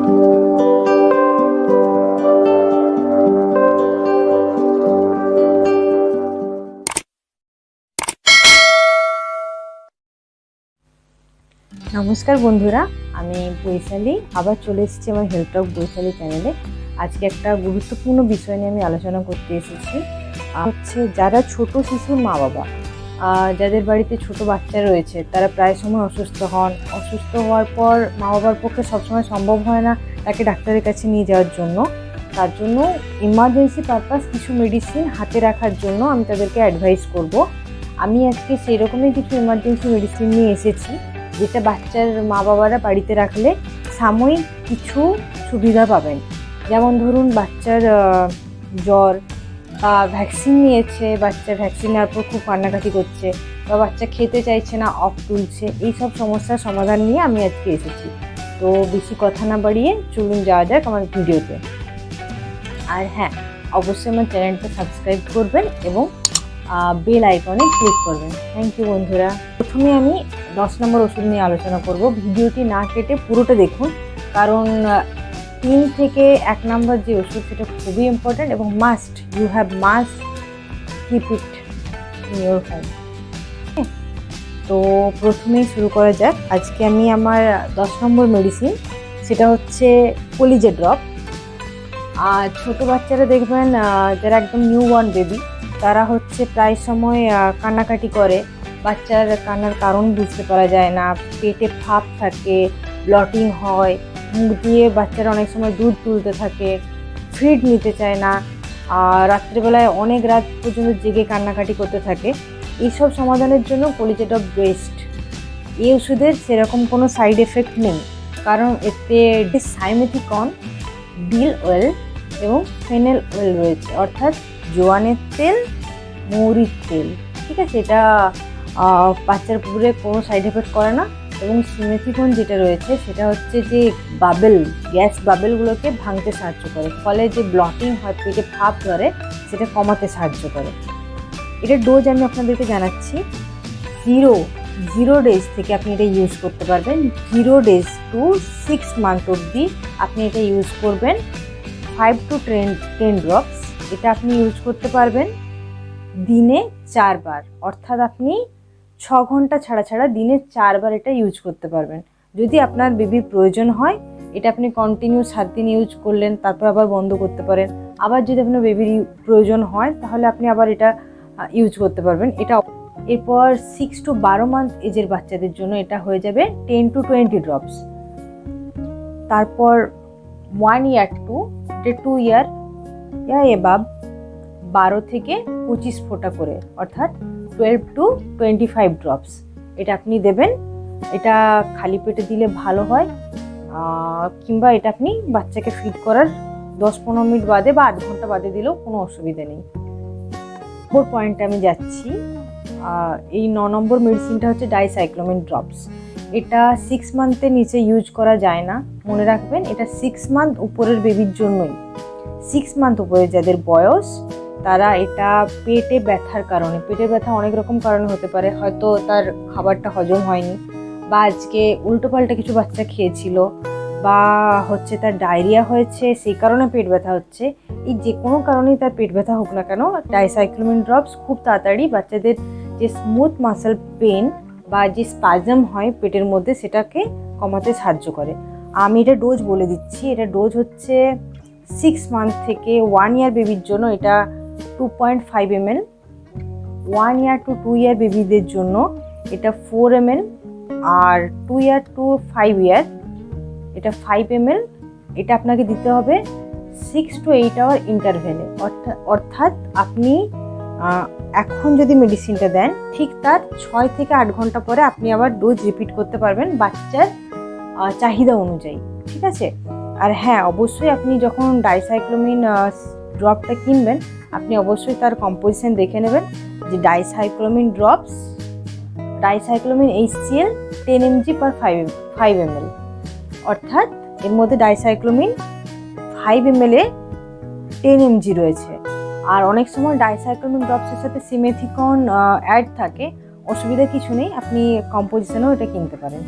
নমস্কার বন্ধুরা, আমি বৈশালী আবার চলে এসেছি আমার হেলথ টক বৈশালী চ্যানেলে। আজকে একটা গুরুত্বপূর্ণ বিষয় নিয়ে আমি আলোচনা করতে এসেছি। হচ্ছে যারা ছোট শিশুর মা বাবা, যাদের বাড়িতে ছোট বাচ্চা রয়েছে, তারা প্রায় সময় অসুস্থ হন। অসুস্থ হওয়ার পর মা বাবার পক্ষে সবসময় সম্ভব হয় না তাকে ডাক্তারের কাছে নিয়ে যাওয়ার জন্য। তার জন্য ইমার্জেন্সি পারপাস কিছু মেডিসিন হাতে রাখার জন্য আমি তাদেরকে অ্যাডভাইস করব। আমি আজকে সেই রকমই কিছু ইমার্জেন্সি মেডিসিন নিয়ে এসেছি, যেটা বাচ্চার মা বাবারা বাড়িতে রাখলে সাময়িক কিছু সুবিধা পাবেন। যেমন ধরুন, বাচ্চার জ্বর বা ভ্যাকসিন নিয়েছে, বাচ্চা ভ্যাকসিন নেওয়ার পর খুব কান্নাকাটি করছে বা বাচ্চা খেতে চাইছে না, অফ তুলছে, এইসব সমস্যার সমাধান নিয়ে আমি আজকে এসেছি। তো বেশি কথা না বাড়িয়ে চলুন যাওয়া যাক আমার ভিডিওতে। আর হ্যাঁ, অবশ্যই আমার চ্যানেলটা সাবস্ক্রাইব করবেন এবং বেল আইকনে ক্লিক করবেন। থ্যাংক ইউ বন্ধুরা। প্রথমে আমি 10 নম্বর ওষুধ নিয়ে আলোচনা করব। ভিডিওটি না কেটে পুরোটা দেখুন, কারণ 3 থেকে 1 নম্বর যে ওষুধ সেটা খুবই ইম্পর্ট্যান্ট এবং you have must keep it in your home. তো প্রথমেই শুরু করা যাক। আজকে আমি আমার 10 নম্বর মেডিসিন, সেটা হচ্ছে কলিজে ড্রপ। আর ছোটো বাচ্চারা দেখবেন, যারা একদম নিউবর্ন বেবি, তারা হচ্ছে প্রায় সময় কান্নাকাটি করে। বাচ্চার কান্নার কারণ বুঝতে পারা যায় না, পেটে ফাঁপ থাকে, ব্লটিং হয়, মুখ দিয়ে বাচ্চারা অনেক সময় দুধ তুলতে থাকে, ফিড নিতে চায় না, রাত্রিবেলায় অনেক রাত পর্যন্ত জেগে কান্নাকাটি করতে থাকে। এইসব সমাধানের জন্য কলিজে ড্রপ বেস্ট। এই ওষুধের সেরকম কোনো সাইড এফেক্ট নেই, কারণ এতে সাইমেথিকন, ডিল অয়েল এবং ফেনেল অয়েল রয়েছে, অর্থাৎ জোয়ানের তেল, মৌরির তেল। ঠিক আছে, এটা বাচ্চার পুকুরে কোনো সাইড এফেক্ট করে না। এবং সিমেথিকন যেটা রয়েছে সেটা হচ্ছে যে গ্যাস বাবেলগুলোকে ভাঙতে সাহায্য করে, ফলে যে ব্লটিং হয়, পেটে ভাপ ধরে, সেটা কমাতে সাহায্য করে। এটার ডোজ আমি আপনাদেরকে জানাচ্ছি। 0 ডেজ থেকে আপনি এটা ইউজ করতে পারবেন। 0 ডেজ টু 6 মান্থ অবধি আপনি এটা ইউজ করবেন। 5 to 10 ড্রপস এটা আপনি ইউজ করতে পারবেন দিনে 4 বার, অর্থাৎ আপনি 6 ঘন্টা ছাড়া ছাড়া দিনে 4 বার এটা ইউজ করতে পারবেন। যদি আপনার বেবির প্রয়োজন হয়, এটা আপনি কন্টিনিউ 7 দিন ইউজ করলেন, তারপর আবার বন্ধ করতে পারেন। আবার যদি আপনার বেবির প্রয়োজন হয়, তাহলে আপনি আবার এটা ইউজ করতে পারবেন। এটা এরপর 6 to 12 মান্থ এজের বাচ্চাদের জন্য এটা হয়ে যাবে 10 to 20 ড্রপস। তারপর 1 year to 2 year এবাব 12 থেকে 25 ফোঁটা করে, অর্থাৎ 12 to 25 ড্রপস এটা আপনি দেবেন। এটা খালি পেটে দিলে ভালো হয়, কিংবা এটা আপনি বাচ্চাকে ফিড করার 10-15 মিনিট বাদে বা 8 ঘন্টা বাদে দিলেও কোনো অসুবিধা নেই। পয়েন্টে আমি যাচ্ছি। এই 9 নম্বর মেডিসিনটা হচ্ছে ডাইসাইক্লোমিন ড্রপস। এটা 6 মান্থের নিচে ইউজ করা যায় না, মনে রাখবেন। এটা 6 মান্থ উপরের বেবির জন্যই। 6 মান্থ উপরে যাদের বয়স, তারা এটা পেটে ব্যথার কারণে, পেটের ব্যথা অনেক রকম কারণে হতে পারে, হয়তো তার খাবারটা হজম হয়নি, বা আজকে উল্টোপাল্টা কিছু বাচ্চা খেয়েছিল, বা হচ্ছে তার ডায়রিয়া হয়েছে, সেই কারণে পেট ব্যথা হচ্ছে। এই যে কোনো কারণেই তার পেট ব্যথা হোক না কেন, ডাইসাইক্লোমিন ড্রপস খুব তাড়াতাড়ি বাচ্চাদের যে স্মুথ মাসেল পেন বা যে স্পাজম হয় পেটের মধ্যে, সেটাকে কমাতে সাহায্য করে। আমি এটা ডোজ বলে দিচ্ছি। এটা ডোজ হচ্ছে 6 মান্থ থেকে 1 year বেবির জন্য এটা 2.5 ml, 1 year to 2 year বেবিদের জন্য এটা 4 ml, R 2 year to 5 year এটা 5 ml। এটা আপনাকে দিতে হবে 6 to 8 hour ইন্টারভ্যালে, অর্থাৎ আপনি এখন যদি মেডিসিনটা দেন, ঠিক তার 6 থেকে 8 ঘন্টা পরে আপনি আবার ডোজ রিপিট করতে পারবেন বাচ্চার চাহিদা অনুযায়ী। ঠিক আছে। আর হ্যাঁ, অবশ্যই আপনি যখন ডাইসাইক্লোমিন ড্রপটা কিনবেন, আপনি অবশ্যই তার কম্পোজিশন দেখে নেবেন যে dicyclomine drops, dicyclomine HCl 10 mg per 5 ml, অর্থাৎ এর মধ্যে ডাইসাইক্লোমিন 5 ml এ 10 mg রয়েছে। আর অনেক সময় ডাইসাইক্লোমিন ড্রপসের সাথে সিমেথিকন অ্যাড থাকে, অসুবিধা কিছু নেই, আপনি কম্পোজিশনেও এটা কিনতে পারেন।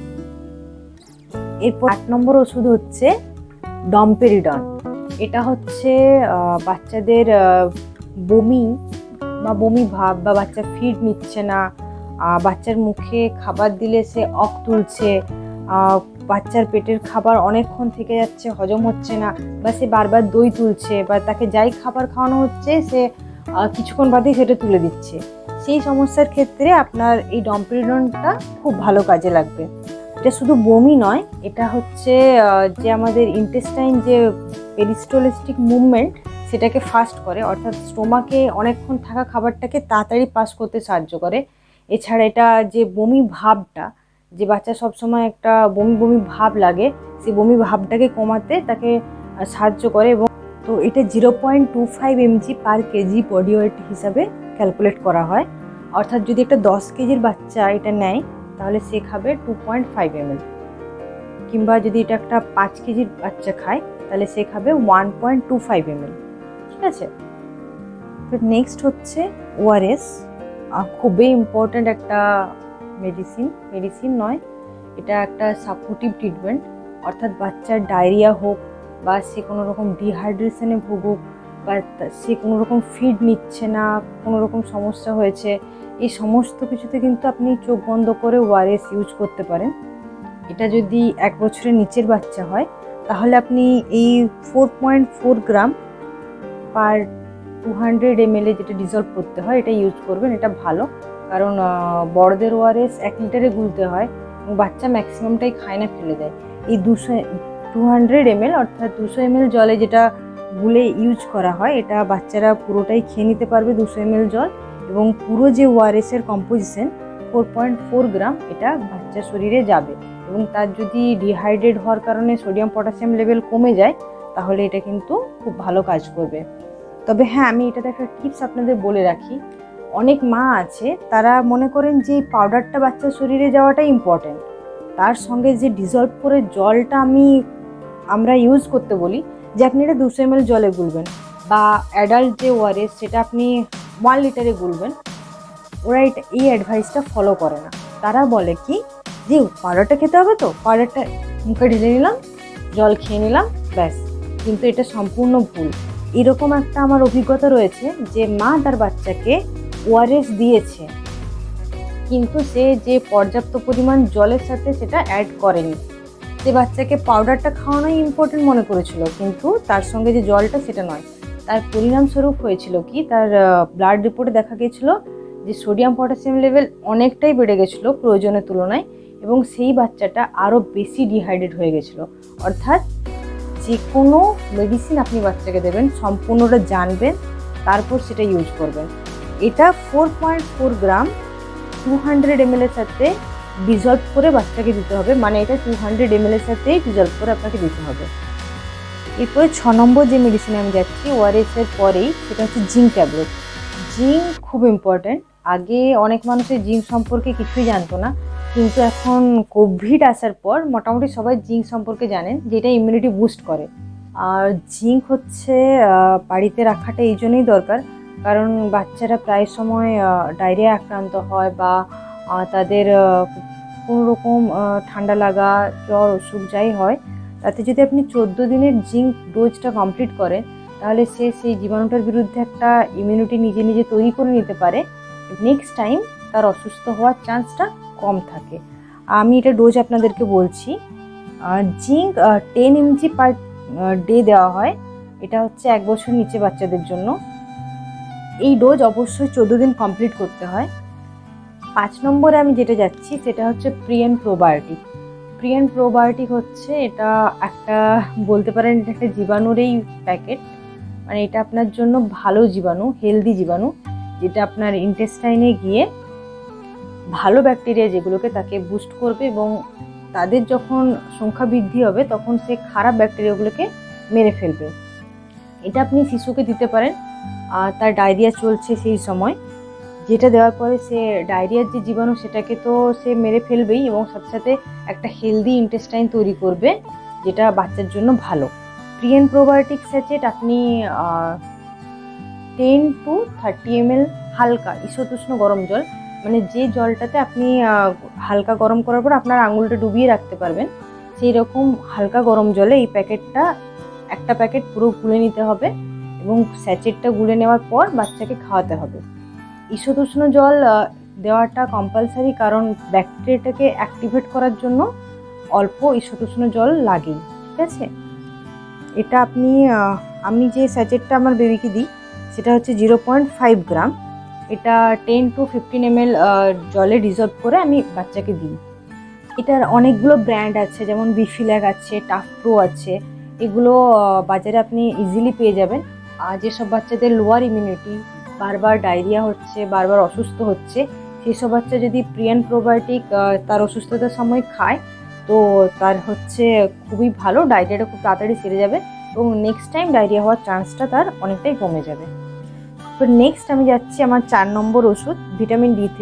এরপর 8 নম্বর ওষুধ হচ্ছে ডম্পেরিডন। এটা হচ্ছে বাচ্চাদের বমি বা বমি ভাব, বা বাচ্চা ফিড নিচ্ছে না, বাচ্চার মুখে খাবার দিলে সে তুলছে, বাচ্চার পেটের খাবার অনেকক্ষণ থেকে যাচ্ছে, হজম হচ্ছে না, বা সে বারবার দই তুলছে, বা তাকে যাই খাবার খাওয়ানো হচ্ছে সে কিছুক্ষণ বাদেই সেটা তুলে দিচ্ছে। সেই সমস্যার ক্ষেত্রে আপনার এই ডম্পেরিডনটা খুব ভালো কাজে লাগবে। এটা শুধু বমি নয়, এটা হচ্ছে যে আমাদের ইন্টেস্টাইন যে পেরিস্টোলিস্টিক মুভমেন্ট সেটাকে ফাস্ট করে, অর্থাৎ স্টোমাকে অনেকক্ষণ থাকা খাবারটাকে তাড়াতাড়ি পাস করতে সাহায্য করে। এছাড়া এটা যে বমি ভাবটা, যে বাচ্চা সবসময় একটা বমি বমি ভাব লাগে, সেই বমি ভাবটাকে কমাতে তাকে সাহায্য করে। এবং তো এটা 0.25 mg per kg body weight হিসাবে ক্যালকুলেট করা হয়। অর্থাৎ যদি একটা 10 কেজির বাচ্চা এটা নেয় তাহলে সে খাবে 2.5 ml, কিংবা যদি এটা একটা 5 কেজির বাচ্চা খায় তাহলে সে খাবে 1.25 ml। ঠিক আছে। তো নেক্সট হচ্ছে ওআরএস। খুবই ইম্পর্ট্যান্ট একটা মেডিসিন নয়, এটা একটা সাপোর্টিভ ট্রিটমেন্ট। অর্থাৎ বাচ্চার ডায়রিয়া হোক, বা সে কোনো রকম ডিহাইড্রেশনে ভুগুক, বা সে কোনো রকম ফিড নিচ্ছে না, কোনো রকম সমস্যা হয়েছে, এই সমস্ত কিছুতে কিন্তু আপনি চোখ বন্ধ করে ওআরএস ইউজ করতে পারেন। এটা যদি 1 বছরের নিচের বাচ্চা হয় তাহলে আপনি এই 4.4 গ্রাম পার 200 ml যেটা ডিজলভ করতে হয় এটা ইউজ করবেন। এটা ভালো, কারণ বড়দের ওআরএস 1 লিটারে গুলতে হয় এবং বাচ্চা ম্যাক্সিমামটাই খায় না, ফেলে দেয়। এই 200 ml অর্থাৎ 200 ml জলে যেটা গুলে ইউজ করা হয়, এটা বাচ্চারা পুরোটাই খেয়ে নিতে পারবে 200 ml জল, এবং পুরো যে ওআরএস এর কম্পোজিশন 4.4 গ্রাম এটা বাচ্চার শরীরে যাবে। এবং তার যদি ডিহাইড্রেট হওয়ার কারণে সোডিয়াম পটাশিয়াম লেভেল কমে যায় তাহলে এটা কিন্তু খুব ভালো কাজ করবে। তবে হ্যাঁ, আমি এটাতে একটা টিপস আপনাদের বলে রাখি। অনেক মা আছে তারা মনে করেন যে এই পাউডারটা বাচ্চার শরীরে যাওয়াটাই ইম্পর্টেন্ট, তার সঙ্গে যে ডিজলভ করে জলটা আমরা ইউজ করতে বলি, যে আপনি এটা 200 ml জলে গুলবেন, বা অ্যাডাল্ট যে ওআরএস সেটা আপনি 1 লিটারে গুলবেন, ওরা এই অ্যাডভাইসটা ফলো করে না। তারা বলে কি যে পাউডারটা খেতে হবে, তো পাউডারটা মুখে ঢেলে নিলাম, জল খেয়ে নিলাম, ব্যাস। কিন্তু এটা সম্পূর্ণ ভুল। এরকম একটা আমার অভিজ্ঞতা রয়েছে যে মা তার বাচ্চাকে ওআরএস দিয়েছে, কিন্তু সে যে পর্যাপ্ত পরিমাণ জলের সাথে সেটা অ্যাড করেনি। সে বাচ্চাকে পাউডারটা খাওয়ানোই ইম্পর্টেন্ট মনে করেছিল, কিন্তু তার সঙ্গে যে জলটা সেটা নয়। তার পরিণামস্বরূপ হয়েছিল কি, তার ব্লাড রিপোর্টে দেখা গিয়েছিল যে সোডিয়াম পটাশিয়াম লেভেল অনেকটাই বেড়ে গেছিলো প্রয়োজনের তুলনায়, এবং সেই বাচ্চাটা আরও বেশি ডিহাইড্রেট হয়ে গেছিলো। অর্থাৎ যে কোনো মেডিসিন আপনি বাচ্চাকে দেবেন সম্পূর্ণটা জানবেন, তারপর সেটা ইউজ করবেন। এটা 4.4 গ্রাম 200 ml এর সাথে ডিজলভ করে বাচ্চাকে দিতে হবে, মানে এটা 200 ml এর সাথেই ডিজলভ করে আপনাকে দিতে হবে। এরপরে 6 নম্বর যে মেডিসিনে আমি যাচ্ছি ওআরএস এর পরেই, সেটা হচ্ছে জিঙ্ক ট্যাবলেট। জিঙ্ক খুব ইম্পর্ট্যান্ট। আগে অনেক মানুষের জিঙ্ক সম্পর্কে কিছুই জানতো না, কিন্তু এখন কোভিড আসার পর মোটামুটি সবাই জিঙ্ক সম্পর্কে জানেন, যেটা ইমিউনিটি বুস্ট করে। আর জিঙ্ক হচ্ছে বাড়িতে রাখাটা এই জন্যই দরকার, কারণ বাচ্চারা প্রায় সময় ডায়রিয়া আক্রান্ত হয়, বা তাদের কোনো রকম ঠান্ডা লাগা, জ্বর, অসুখ যাই হয়, তাতে যদি আপনি 14 দিনের জিঙ্ক ডোজটা কমপ্লিট করেন তাহলে সে সেই জীবাণুটার বিরুদ্ধে একটা ইমিউনিটি নিজে নিজে তৈরি করে নিতে পারে। নেক্সট টাইম তার অসুস্থ হওয়ার চান্সটা কম থাকে। আমি এটা ডোজ আপনাদেরকে বলছি। জিঙ্ক 10 mg পার ডে দেওয়া হয়, এটা হচ্ছে 1 বছর নিচে বাচ্চাদের জন্য। এই ডোজ অবশ্যই 14 দিন কমপ্লিট করতে হয়। 5 নম্বরে আমি যেটা যাচ্ছি সেটা হচ্ছে প্রিএন প্রোবায়োটিক। প্রিএন প্রোবায়োটিক হচ্ছে এটা একটা, বলতে পারেন এটা একটা জীবাণুরই প্যাকেট, মানে এটা আপনার জন্য ভালো জীবাণু, হেলদি জীবাণু, যেটা আপনার ইন্টেস্টাইনে গিয়ে ভালো ব্যাকটেরিয়া যেগুলোকে তাকে বুস্ট করবে, এবং তাদের যখন সংখ্যা বৃদ্ধি হবে তখন সে খারাপ ব্যাকটেরিয়াগুলোকে মেরে ফেলবে। এটা আপনি শিশুকে দিতে পারেন, তার ডায়রিয়া চলছে সেই সময়, যেটা দেওয়ার পরে সে ডায়রিয়ার যে জীবাণু সেটাকে তো সে মেরে ফেলবেই, এবং সাথে সাথে একটা হেলদি ইন্টেস্টাইন তৈরি করবে, যেটা বাচ্চার জন্য ভালো। প্রিএন প্রোবায়োটিক স্যাচেট আপনি 10 to 30 ml হালকা ঈষদুষ্ণ গরম জল, মানে যে জলটাতে আপনি হালকা গরম করার পর আপনার আঙুলটা ডুবিয়ে রাখতে পারবেন, সেই রকম হালকা গরম জলে এই প্যাকেটটা একটা প্যাকেট পুরো গুলে নিতে হবে এবং স্যাচেটটা গুলে নেওয়ার পর বাচ্চাকে খাওয়াতে হবে। ঈষৎ উষ্ণ জল দেওয়াটা কম্পালসারি, কারণ ব্যাকটেরিয়াটাকে অ্যাক্টিভেট করার জন্য অল্প ঈষৎ উষ্ণ জল লাগেই। ঠিক আছে, এটা আমি যে স্যাচেটটা আমার বেবিকে দিই সেটা হচ্ছে 0.5 গ্রাম। এটা 10 to 15 ml জলে ডিজলভ করে আমি বাচ্চাকে দিই। এটার অনেকগুলো ব্র্যান্ড আছে, যেমন বিফিল্যাক আছে, টাফ প্রো আছে। এগুলো বাজারে আপনি ইজিলি পেয়ে যাবেন। আর যেসব বাচ্চাদের লোয়ার ইমিউনিটি, বারবার ডায়রিয়া হচ্ছে, বারবার অসুস্থ হচ্ছে, সেই সব বাচ্চা যদি প্রিয়ান প্রোবায়োটিক তার অসুস্থতার সময় খায় তো তার হচ্ছে খুবই ভালো, ডায়রিয়াটা খুব তাড়াতাড়ি সেরে যাবে এবং নেক্সট টাইম ডায়রিয়া হওয়ার চান্সটা তার অনেকটাই কমে যাবে। তো নেক্সট আমি যাচ্ছি আমার 4 নম্বর ওষুধ, ভিটামিন D3।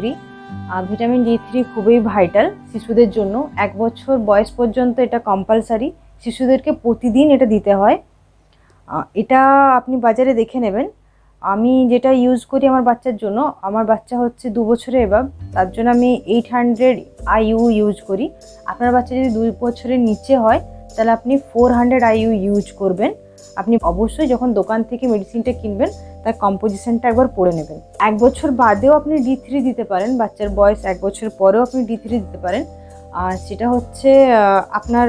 ভিটামিন D3 খুবই ভাইটাল শিশুদের জন্য। 1 বছর বয়স পর্যন্ত এটা কম্পালসারি, শিশুদেরকে প্রতিদিন এটা দিতে হয়। এটা আপনি বাজারে দেখে নেবেন। আমি যেটা ইউজ করি আমার বাচ্চার জন্য, আমার বাচ্চা হচ্ছে 2 বছরের এবাব, তার জন্য আমি 800 IU ইউজ করি। আপনার বাচ্চা যদি 2 বছরের নিচে হয় তাহলে আপনি 400 IU ইউজ করবেন। আপনি অবশ্যই যখন দোকান থেকে মেডিসিনটা কিনবেন তার কম্পোজিশনটা একবার পড়ে নেবেন। 1 বছর বাদেও আপনি D3 দিতে পারেন, বাচ্চার বয়স 1 বছর পরেও আপনি D3 দিতে পারেন। সেটা হচ্ছে আপনার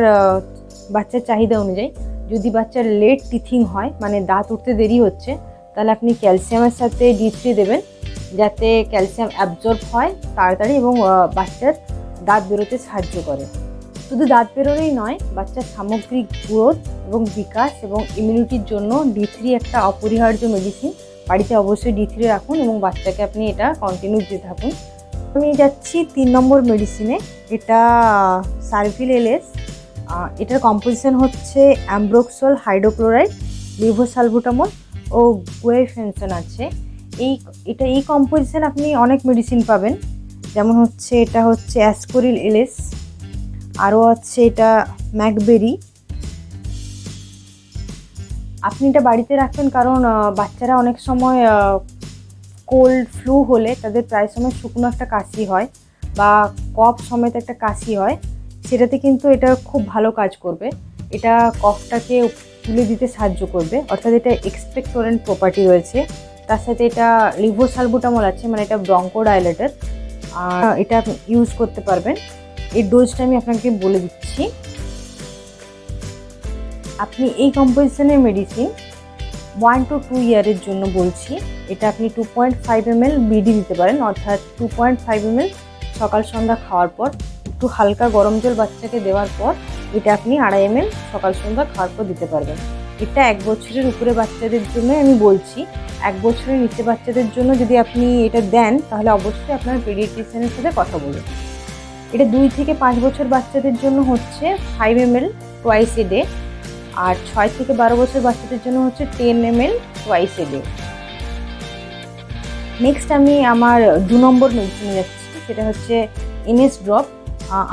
বাচ্চার চাহিদা অনুযায়ী। যদি বাচ্চার লেট টিথিং হয়, মানে দাঁত উঠতে দেরি হচ্ছে, তাহলে আপনি ক্যালসিয়ামের সাথে D3 দেবেন, যাতে ক্যালসিয়াম অ্যাবজর্ব হয় তাড়াতাড়ি এবং বাচ্চার দাঁত বেরোতে সাহায্য করে। শুধু দাঁত বেরোনোই নয়, বাচ্চার সামগ্রিক গ্রোথ এবং বিকাশ এবং ইমিউনিটির জন্য D3 একটা অপরিহার্য মেডিসিন। বাড়িতে অবশ্যই D3 রাখুন এবং বাচ্চাকে আপনি এটা কন্টিনিউ দিতে থাকুন। আমি যাচ্ছি 3 নম্বর মেডিসিনে। এটা সার্ভিল LS। এটার কম্পোজিশন হচ্ছে অ্যাম্ব্রোক্সল হাইড্রোক্লোরাইড, লিভোসালবুটামল ও গুয়াইফেনসন আছে। এই কম্পোজিশন আপনি অনেক মেডিসিন পাবেন, যেমন হচ্ছে এটা হচ্ছে অ্যাসকোরিল LS, আরও আছে এটা ম্যাকবেরি। আপনি এটা বাড়িতে রাখবেন কারণ বাচ্চারা অনেক সময় কোল্ড ফ্লু হলে তাদের প্রায় সময় শুকনো একটা কাশি হয় বা কফ সমেত একটা কাশি হয়, সেটাতে কিন্তু এটা খুব ভালো কাজ করবে। এটা কফটাকে তুলে দিতে সাহায্য করবে, অর্থাৎ এটা এক্সপেক্টোরেন্ট প্রপার্টি রয়েছে। তার সাথে এটা লিভোসালবুটামল আছে, মানে এটা ব্রঙ্কোডাইলেটর, আর এটা আপনি ইউজ করতে পারবেন। এর ডোজটা আমি আপনাকে বলে দিচ্ছি। আপনি এই কম্পোজিশনের মেডিসিন 1 to 2 ইয়ারের জন্য বলছি। এটা আপনি 2.5 ml BD দিতে পারেন, অর্থাৎ 2.5 ml সকাল সন্ধ্যা খাওয়ার পর, একটু হালকা গরম জল বাচ্চাকে দেওয়ার পর এটা আপনি 2.5 ml সকাল সন্ধ্যা খাওয়ার পর দিতে পারবেন। এটা 1 বছরের উপরে বাচ্চাদের জন্য আমি বলছি। 1 বছরের নিচে বাচ্চাদের জন্য যদি আপনি এটা দেন তাহলে অবশ্যই আপনার পেডিয়াট্রিশিয়ানের সাথে কথা বলুন। এটা 2 থেকে 5 বছর বাচ্চাদের জন্য হচ্ছে 5 ml টুয়াইস এ ডে, আর 6 থেকে 12 বছর বাচ্চাদের জন্য হচ্ছে 10 ml twice a day. Next আমি আমার 2 নম্বর মেডিসিনে যাচ্ছি, সেটা হচ্ছে NS ড্রপ।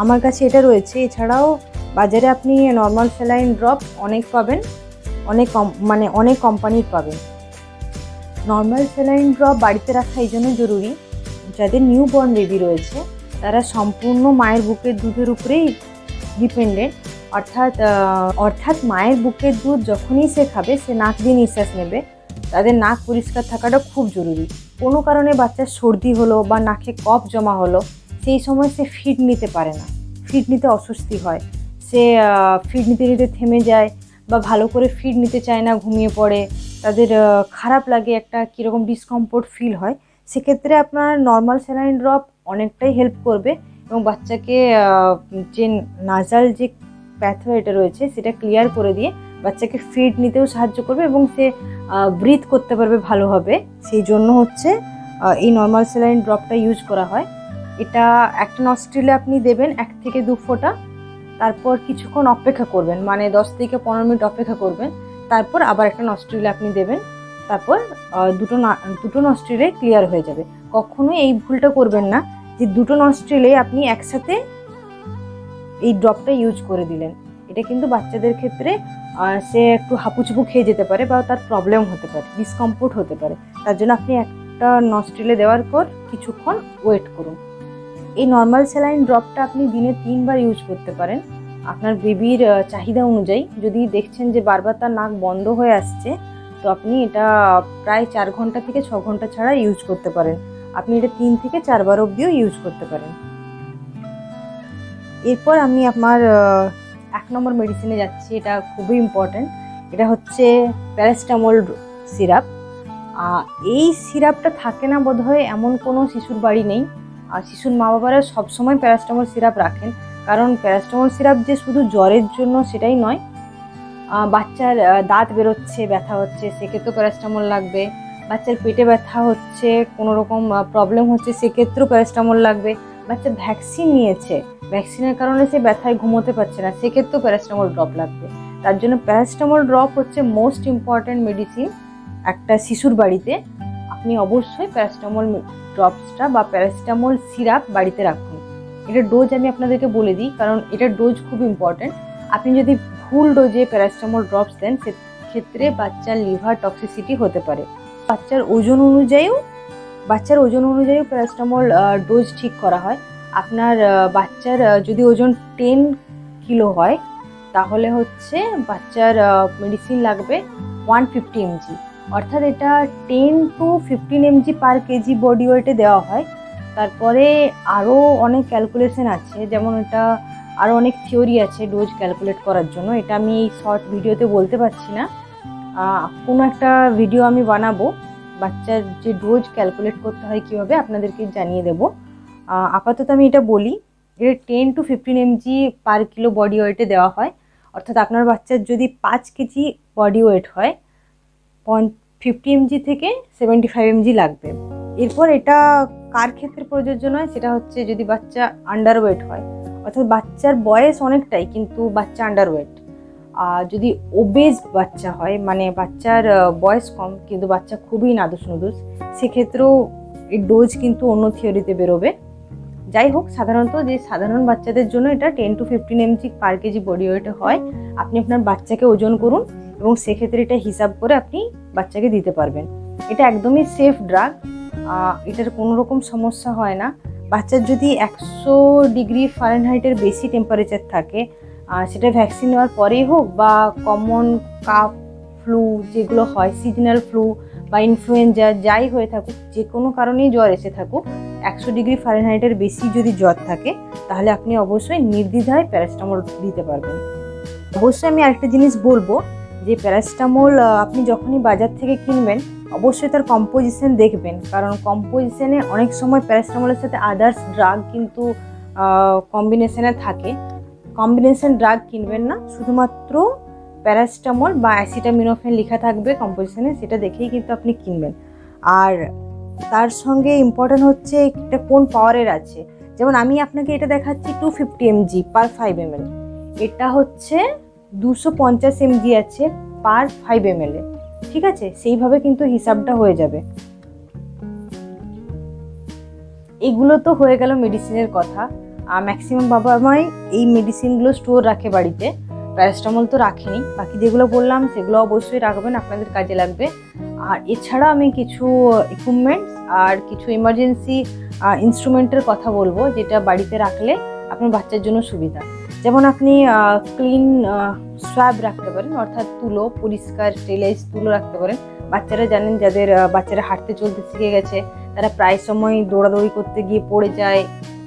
আমার কাছে এটা রয়েছে। এছাড়াও বাজারে আপনি নর্মাল স্যালাইন ড্রপ অনেক পাবেন, অনেক কোম্পানির পাবেন। নর্মাল স্যালাইন ড্রপ বাড়িতে রাখা এই জন্য জরুরি, যাদের নিউ বর্ন বেবি রয়েছে তারা সম্পূর্ণ মায়ের বুকের দুধের উপরেই ডিপেন্ডেন্ট, অর্থাৎ মায়ের বুকের দুধ যখনই সে খাবে সে নাক দিয়ে নিঃশ্বাস নেবে। তাদের নাক পরিষ্কার থাকাটা খুব জরুরি। কোনো কারণে বাচ্চার সর্দি হলো বা নাকে কফ জমা হলো, সেই সময় সে ফিড নিতে পারে না, ফিড নিতে অস্বস্তি হয়, সে ফিড নিতে নিতে থেমে যায় বা ভালো করে ফিড নিতে চায় না, ঘুমিয়ে পড়ে, তাদের খারাপ লাগে, একটা কীরকম ডিসকমফোর্ট ফিল হয়। সেক্ষেত্রে আপনার নর্মাল স্যালাইন ড্রপ অনেকটাই হেল্প করবে এবং বাচ্চাকে যে নাজাল যে প্যাথওয়েটা রয়েছে সেটা ক্লিয়ার করে দিয়ে বাচ্চাকে ফিড নিতেও সাহায্য করবে এবং সে ব্রিথ করতে পারবে ভালোভাবে। সেই জন্য হচ্ছে এই নর্মাল স্যালাইন ড্রপটা ইউজ করা হয়। এটা একটা নস্ট্রিলে আপনি দেবেন 1 থেকে 2 ফোঁটা, তারপর কিছুক্ষণ অপেক্ষা করবেন, মানে 10 থেকে 15 মিনিট অপেক্ষা করবেন, তারপর আবার একটা নস্ট্রিলে আপনি দেবেন, তারপর দুটো নস্ট্রিলে ক্লিয়ার হয়ে যাবে। কখনোই এই ভুলটা করবেন না যে দুটো নস্ট্রিলে আপনি একসাথে এই ড্রপটা ইউজ করে দিলেন। এটা কিন্তু বাচ্চাদের ক্ষেত্রে সে একটু হাঁপুচুপু খেয়ে যেতে পারে বা তার প্রবলেম হতে পারে, ডিসকমফোর্ট হতে পারে। তার জন্য আপনি একটা নস্ট্রিলে দেওয়ার পর কিছুক্ষণ ওয়েট করুন। এই নর্মাল স্যালাইন ড্রপটা আপনি দিনে 3 বার ইউজ করতে পারেন। আপনার বেবির চাহিদা অনুযায়ী। যদি দেখছেন যে বারবার তার নাক বন্ধ হয়ে আসছে, তো আপনি এটা প্রায় 4 ঘন্টা থেকে 6 ঘন্টা ছাড়া ইউজ করতে পারেন। আপনি এটা 3 থেকে 4 বার অবধিও ইউজ করতে পারেন। এরপর আমি আমার 1 নম্বর মেডিসিনে যাচ্ছি। এটা খুবই ইম্পর্ট্যান্ট। এটা হচ্ছে প্যারাসিটামল সিরাপ। এই সিরাপটা থাকে না বোধহয় এমন কোনো শিশুর বাড়ি নেই। আর শিশুর মা বাবারা সবসময় প্যারাসিটামল সিরাপ রাখেন, কারণ প্যারাসিটামল সিরাপ যে শুধু জ্বরের জন্য সেটাই নয়। বাচ্চার দাঁত বেরোচ্ছে, ব্যথা হচ্ছে, সেক্ষেত্রেও প্যারাসিটামল লাগবে। বাচ্চার পেটে ব্যথা হচ্ছে, কোনো রকম প্রবলেম হচ্ছে, সেক্ষেত্রেও প্যারাসিটামল লাগবে। বাচ্চা ভ্যাকসিন নিয়েছে, ভ্যাকসিনের কারণে সে ব্যথায় ঘুমোতে পারছে না, সেক্ষেত্রেও প্যারাসিটামল ড্রপ লাগবে। তার জন্য প্যারাসিটামল ড্রপ হচ্ছে মোস্ট ইম্পর্ট্যান্ট মেডিসিন একটা শিশুর বাড়িতে। আপনি অবশ্যই প্যারাসিটামল ড্রপসটা বা প্যারাসিটামল সিরাপ বাড়িতে রাখুন। এটার ডোজ আমি আপনাদেরকে বলে দিই, কারণ এটার ডোজ খুব ইম্পর্ট্যান্ট। আপনি যদি ভুল ডোজে প্যারাসিটামল ড্রপস দেন, সেক্ষেত্রে বাচ্চার লিভার টক্সিসিটি হতে পারে। বাচ্চার ওজন অনুযায়ীও প্যারাসিটামল ডোজ ঠিক করা হয়। আপনার বাচ্চার যদি ওজন 10 কিলো হয়, তাহলে হচ্ছে বাচ্চার মেডিসিন লাগবে 150 mg। অর্থাৎ এটা 10 to 15 mg per kg body ওয়েটে দেওয়া হয়। তারপরে আরও অনেক ক্যালকুলেশন আছে, যেমন এটা আরও অনেক থিওরি আছে ডোজ ক্যালকুলেট করার জন্য। এটা আমি এই শর্ট ভিডিওতে বলতে পারছি না। কোনো একটা ভিডিও আমি বানাবো, বাচ্চার যে ডোজ ক্যালকুলেট করতে হয় কীভাবে, আপনাদেরকে জানিয়ে দেব। আপাতত আমি এটা বলি, এটা 10 to 15 mg per kilo body ওয়েটে দেওয়া হয়। অর্থাৎ আপনার বাচ্চার যদি 5 কেজি বডি ওয়েট হয়, 50 mg থেকে 75 mg লাগবে। এরপর এটা কার ক্ষেত্রে প্রযোজ্য নয়, সেটা হচ্ছে যদি বাচ্চা আন্ডার ওয়েট হয়, অর্থাৎ বাচ্চার বয়স অনেকটাই কিন্তু বাচ্চা আন্ডার ওয়েট। যদি ওবেজ বাচ্চা হয়, মানে বাচ্চার বয়স কম কিন্তু বাচ্চা খুবই নাদুস নুদুস, সেক্ষেত্রেও এই ডোজ কিন্তু অন্য থিওরিতে বেরোবে। যাই হোক, সাধারণত যে সাধারণ বাচ্চাদের জন্য এটা 10 to 15 mg per kg body ওয়েটে হয়। আপনি আপনার বাচ্চাকে ওজন করুন এবং সেক্ষেত্রে এটা হিসাব করে আপনি বাচ্চাকে দিতে পারবেন। এটা একদমই সেফ ড্রাগ, এটার কোনো রকম সমস্যা হয় না। বাচ্চার যদি 100 ডিগ্রি ফারেনহাইটের বেশি টেম্পারেচার থাকে, সেটা ভ্যাকসিন নেওয়ার পরেই হোক বা কমন কাফ ফ্লু যেগুলো হয়, সিজনাল ফ্লু বা ইনফ্লুয়েঞ্জা যাই হয়ে থাকুক, যে কোনো কারণেই জ্বর এসে থাকুক, 100 ডিগ্রি ফারেনহাইটের বেশি যদি জ্বর থাকে, তাহলে আপনি অবশ্যই নির্দ্বিধায় প্যারাসিটামল দিতে পারবেন। অবশ্যই আমি আরেকটা জিনিস বলবো, যে প্যারাসিটামল আপনি যখনই বাজার থেকে কিনবেন, অবশ্যই তার কম্পোজিশন দেখবেন, কারণ কম্পোজিশনে অনেক সময় প্যারাসিটামলের সাথে আদার্স ড্রাগ কিন্তু কম্বিনেশনে থাকে। কম্বিনেশন ড্রাগ কিনবেন না, শুধুমাত্র প্যারাসিটামল বা অ্যাসিটামিনোফেন লেখা থাকবে কম্পোজিশনে, সেটা দেখেই কিন্তু আপনি কিনবেন। আর তার সঙ্গে ইম্পর্ট্যান্ট হচ্ছে এটা কোন পাওয়ারের আছে। যেমন আমি আপনাকে এটা দেখাচ্ছি 250 mg পার 5 ml, এটা হচ্ছে 250 mg আছে পার 5 ml। ঠিক আছে, সেইভাবে কিন্তু হিসাবটা হয়ে যাবে। এগুলো তো হয়ে গেল মেডিসিনের কথা। ম্যাক্সিমাম বাবা মাই এই মেডিসিনগুলো স্টোর রাখে বাড়িতে, প্যারাসিটামল তো রাখেনি। বাকি যেগুলো বললাম সেগুলো অবশ্যই রাখবেন, আপনাদের কাজে লাগবে। আর এছাড়া আমি কিছু ইকুইপমেন্টস আর কিছু ইমার্জেন্সি ইনস্ট্রুমেন্টের কথা বলবো, যেটা বাড়িতে রাখলে আপনার বাচ্চার জন্য সুবিধা। যেমন আপনি ক্লিন সোয়াব রাখতে পারেন, অর্থাৎ তুলো, পরিষ্কার স্টেরিলাইজ তুলো রাখতে পারেন। বাচ্চারা জানেন, যাদের বাচ্চারা হাঁটতে চলতে শিখে গেছে, তারা প্রায় সময় দৌড়াদৌড়ি করতে গিয়ে পড়ে যায়,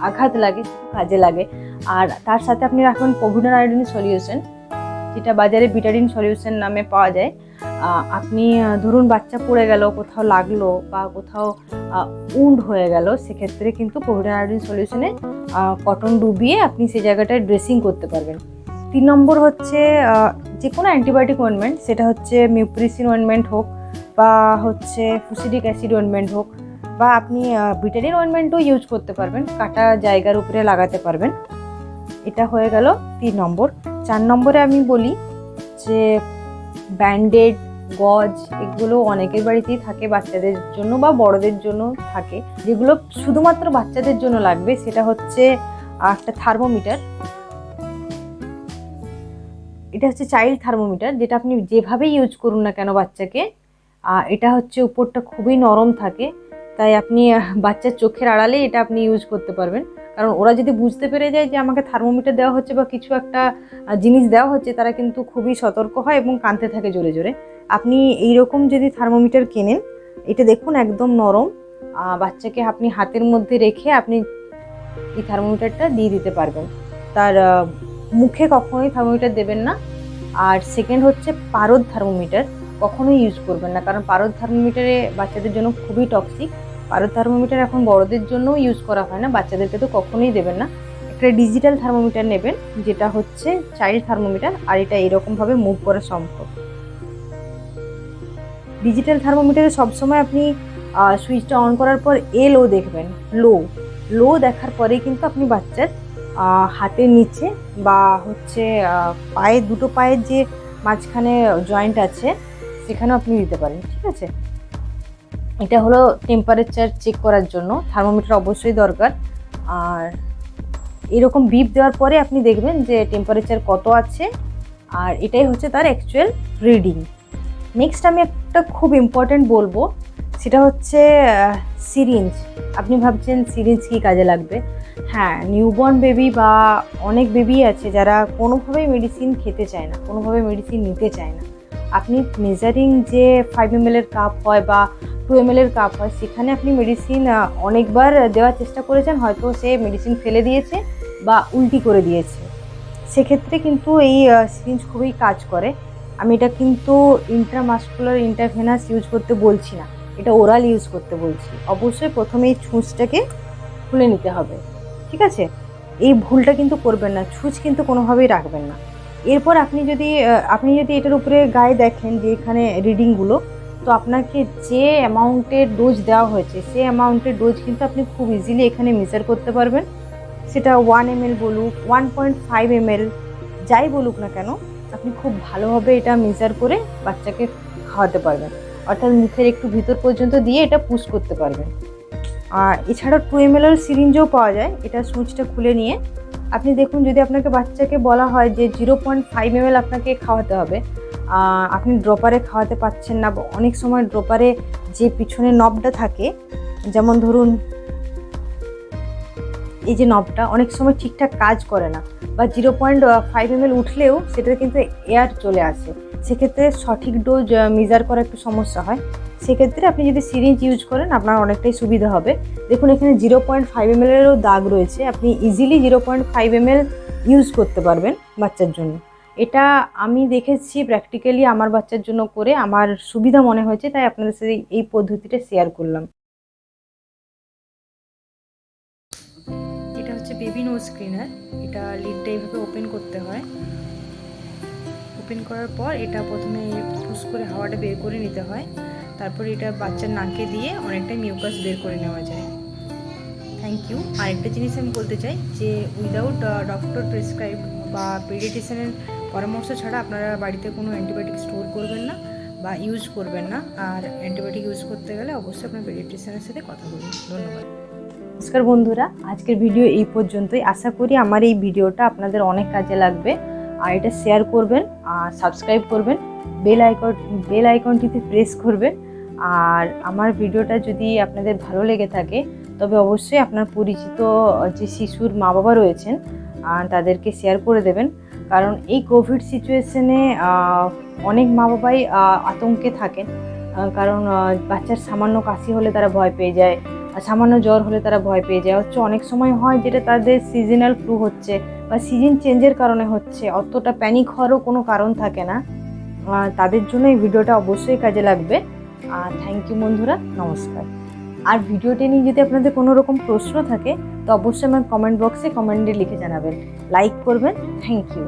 আঘাত লাগে, কাজে লাগে। আর তার সাথে আপনি রাখবেন পভিডন আয়োডিন সলিউশন, যেটা বাজারে বিটাডিন সলিউশন নামে পাওয়া যায়। আপনি ধরুন বাচ্চা পড়ে গেল, কোথাও লাগলো বা কোথাও উন্ড হয়ে গেল, সেক্ষেত্রে কিন্তু পভিডন আয়োডিন সলিউশনে কটন ডুবিয়ে আপনি সেই জায়গাটায় ড্রেসিং করতে পারবেন। 3 নম্বর হচ্ছে যে কোনো অ্যান্টিবায়োটিক অয়েনমেন্ট, সেটা হচ্ছে মিউপ্রিসিন অয়েনমেন্ট হোক বা হচ্ছে ফুসিডিক অ্যাসিড অয়েনমেন্ট হোক, বা আপনি বিটাডিন অয়েনমেন্টও ইউজ করতে পারবেন, কাটা জায়গার উপরে লাগাতে পারবেন। এটা হয়ে গেল 3 নম্বর। 4 নম্বরে আমি বলি যে ব্যান্ডেড, গজ, এগুলো অনেকের বাড়িতেই থাকে, বাচ্চাদের জন্য বা বড়দের জন্য থাকে। যেগুলো শুধুমাত্র বাচ্চাদের জন্য লাগবে, সেটা হচ্ছে একটা থার্মোমিটার। এটা হচ্ছে চাইল্ড থার্মোমিটার, যেটা আপনি যেভাবে ইউজ করুন না কেন বাচ্চাকে, এটা হচ্ছে উপরটা খুবই নরম থাকে, তাই আপনি বাচ্চার চোখের আড়ালে এটা আপনি ইউজ করতে পারবেন। কারণ ওরা যদি বুঝতে পেরে যায় যে আমাকে থার্মোমিটার দেওয়া হচ্ছে বা কিছু একটা জিনিস দেওয়া হচ্ছে, তারা কিন্তু খুবই সতর্ক হয় এবং কাঁদতে থাকে জোরে জোরে। আপনি এইরকম যদি থার্মোমিটার কেনেন, এটা দেখুন একদম নরম, বাচ্চাকে আপনি হাতের মধ্যে রেখে আপনি এই থার্মোমিটারটা দিয়ে দিতে পারবেন। তার মুখে কখনোই থার্মোমিটার দেবেন না। আর সেকেন্ড হচ্ছে পারদ থার্মোমিটার কখনোই ইউজ করবেন না, কারণ পারদ থার্মোমিটারে বাচ্চাদের জন্য খুবই টক্সিক। পারদ থার্মোমিটার এখন বড়দের জন্যও ইউজ করা হয় না, বাচ্চাদেরকে তো কখনোই দেবেন না। একটা ডিজিটাল থার্মোমিটার নেবেন, যেটা হচ্ছে চাইল্ড থার্মোমিটার, আর এটা এরকমভাবে মুভ করা সম্ভব। ডিজিটাল থার্মোমিটারে সবসময় আপনি সুইচটা অন করার পর লো দেখবেন, লো দেখার পরেই কিন্তু আপনি বাচ্চার হাতের নিচে বা হচ্ছে দুটো পায়ের যে মাঝখানে জয়েন্ট আছে সেখানেও আপনি দিতে পারেন, ঠিক আছে। এটা হলো টেম্পারেচার চেক করার জন্য থার্মোমিটার অবশ্যই দরকার। আর এরকম বিপ দেওয়ার পরে আপনি দেখবেন যে টেম্পারেচার কত আছে, আর এটাই হচ্ছে তার অ্যাকচুয়াল রিডিং। নেক্সট আমি একটা খুব ইম্পর্ট্যান্ট বলবো, সেটা হচ্ছে সিরিঞ্জ। আপনি ভাবছেন সিরিঞ্জ কী কাজে লাগবে? হ্যাঁ, নিউবর্ন বেবি বা অনেক বেবি আছে যারা কোনোভাবেই মেডিসিন খেতে চায় না, কোনোভাবে মেডিসিন নিতে চায় না। আপনি মেজারিং যে 5 ml এর কাপ হয় বা 2 ml এর কাপ হয়, সেখানে আপনি মেডিসিন অনেকবার দেওয়ার চেষ্টা করেছেন, হয়তো সে মেডিসিন ফেলে দিয়েছে বা উল্টি করে দিয়েছে। সেক্ষেত্রে কিন্তু এই সিরিঞ্জ খুবই কাজ করে। আমি এটা কিন্তু ইন্ট্রামাস্কুলার ইন্টারভেনাস ইউজ করতে বলছি না, এটা ওরাল ইউজ করতে বলছি। অবশ্যই প্রথমে এই ছুঁচটাকে খুলে নিতে হবে, ঠিক আছে। এই ভুলটা কিন্তু করবেন না, ছুঁচ কিন্তু কোনোভাবেই রাখবেন না। এরপর আপনি যদি এটার উপরে গায়ে দেখেন যে এখানে রিডিংগুলো, তো আপনাকে যে অ্যামাউন্টের ডোজ দেওয়া হয়েছে সেই অ্যামাউন্টের ডোজ কিন্তু আপনি খুব ইজিলি এখানে মেজার করতে পারবেন। সেটা 1 ml বলুক, 1.5 ml, যাই বলুক না কেন, আপনি খুব ভালোভাবে এটা মেজার করে বাচ্চাকে খাওয়াতে পারবেন। অর্থাৎ মুখের একটু ভিতর পর্যন্ত দিয়ে এটা পুশ করতে পারবেন। আর এছাড়াও 2 ml এর সিরিঞ্জও পাওয়া যায়। এটা সুইচটা খুলে নিয়ে আপনি দেখুন, যদি আপনাকে বাচ্চাকে বলা হয় যে 0.5 ml আপনাকে খাওয়াতে হবে, আপনি ড্রপারে খাওয়াতে পারছেন না, অনেক সময় ড্রপারে যে পিছনে নবটা থাকে, যেমন ধরুন এই যে নবটা অনেক সময় ঠিকঠাক কাজ করে না, বা 0.5 ml উঠলেও সেটা কিন্তু এয়ার চলে আসে, সেক্ষেত্রে সঠিক ডোজ মেজার করা একটু সমস্যা হয়। সেক্ষেত্রে আপনি যদি সিরিঞ্জ ইউজ করেন আপনার অনেকটাই সুবিধা হবে। দেখুন এখানে 0.5 ml এরও দাগ রয়েছে, আপনি ইজিলি 0.5 ml ইউজ করতে পারবেন বাচ্চার জন্য। এটা আমি দেখেছি প্র্যাকটিক্যালি আমার বাচ্চার জন্য করে, আমার সুবিধা মনে হয়েছে, তাই আপনাদের সাথে এই পদ্ধতিটা শেয়ার করলাম। এটা হচ্ছে বেবি নোজ ক্লিনার। এটা লিডটা এইভাবে ওপেন করতে হয়। ওপেন করার পর এটা প্রথমে পুশ করে হাওয়াটা বের করে নিতে হয়, তারপর এটা বাচ্চার নাকে দিয়ে অনেকটা মিউকাস বের করে নেওয়া যায়। Thank you. আরেকটা জিনিস আমি বলতে চাই যে উইদাউট ডক্টর প্রেসক্রাইব বা পেডিয়াট্রিশিয়ানের পরামর্শ ছাড়া আপনারা বাড়িতে কোনো অ্যান্টিবায়োটিক স্টোর করবেন না বা ইউজ করবেন না। আর অ্যান্টিবায়োটিক ইউজ করতে গেলে অবশ্যই আপনার পেডিয়াট্রিশিয়ানের সাথে কথা বলুন। ধন্যবাদ। নমস্কার বন্ধুরা, আজকের ভিডিও এই পর্যন্তই। আশা করি আমার এই ভিডিওটা আপনাদের অনেক কাজে লাগবে, আর এটা শেয়ার করবেন, আর সাবস্ক্রাইব করবেন, বেল আইকনটিতে প্রেস করবেন। আর আমার ভিডিওটা যদি আপনাদের ভালো লেগে থাকে তবে অবশ্যই আপনার পরিচিত যে শিশুর মা বাবা রয়েছেন তাদেরকে শেয়ার করে দেবেন, কারণ এই কোভিড সিচুয়েশনে অনেক মা বাবাই আতঙ্কে থাকেন, কারণ বাচ্চার সামান্য কাশি হলে তারা ভয় পেয়ে যায়, সামান্য জ্বর হলে তারা ভয় পেয়ে যায়। হচ্ছে অনেক সময় হয় যেটা তাদের সিজনাল ফ্লু হচ্ছে বা সিজন চেঞ্জের কারণে হচ্ছে, অতটা প্যানিক হওয়ারও কোনো কারণ থাকে না। তাদের জন্য এই ভিডিওটা অবশ্যই কাজে লাগবে। থ্যাংক ইউ বন্ধুরা, নমস্কার। আর ভিডিওটি নিয়ে যদি আপনাদের কোনো রকম প্রশ্ন থাকে তো অবশ্যই আমার কমেন্ট বক্সে কমেন্টে লিখে জানাবেন, লাইক করবেন। Thank you.